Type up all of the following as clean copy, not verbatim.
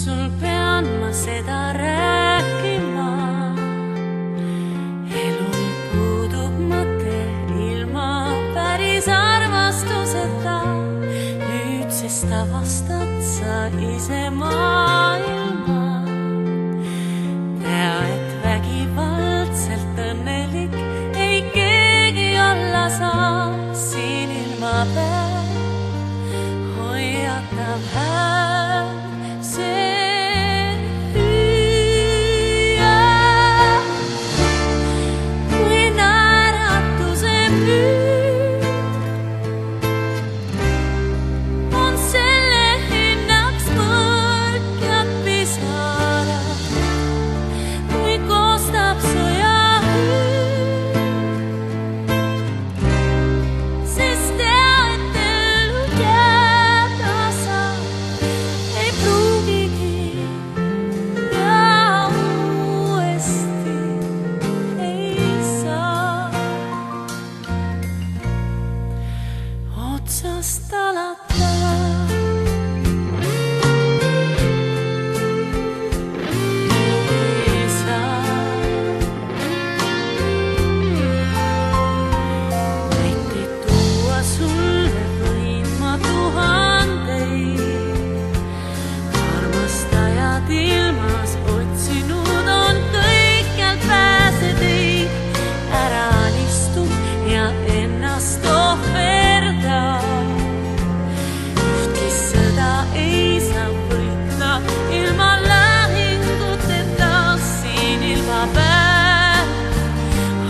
sul pean ma seda rääkima. Elul puudub mõte ilma päris armastuseta. Nüüd sest avastad sa ise maailma. Tea, et vägivaldselt õnnelik ei keegi olla saa. Siin ilma peal hoiatav hääl see hüüa. Kui naeratuse püüd on selle hinnaks mõrk ja pisara. Kui koostab sõja hüüd, sest tea, et ellu jääda sa ei pruugigi ja uuesti ei saa. Otsast alata ei saa. Näiteid tuua sulle võin ma tuhandeid. Armastajad ilmas otsinud on kõikjalt pääseteid. Ära alistu ja ennast ohverda. Ühtki sõda ei saa võita ilma lahinguteta. Siin ilma päev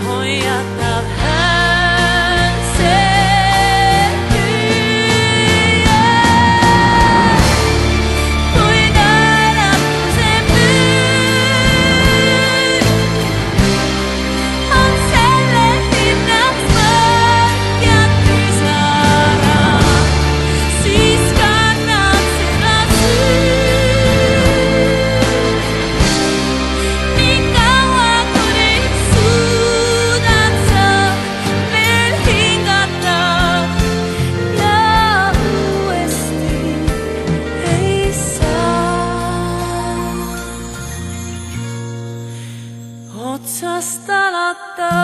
hoiatav hääl see hüüa. Kui naeratuse püüd on selle hinnaks mõrk ja pisara, siis kannab seda süüd. Nii kaua, kuni suudad sa veel hingata ja uuesti ei saa. Otsast alata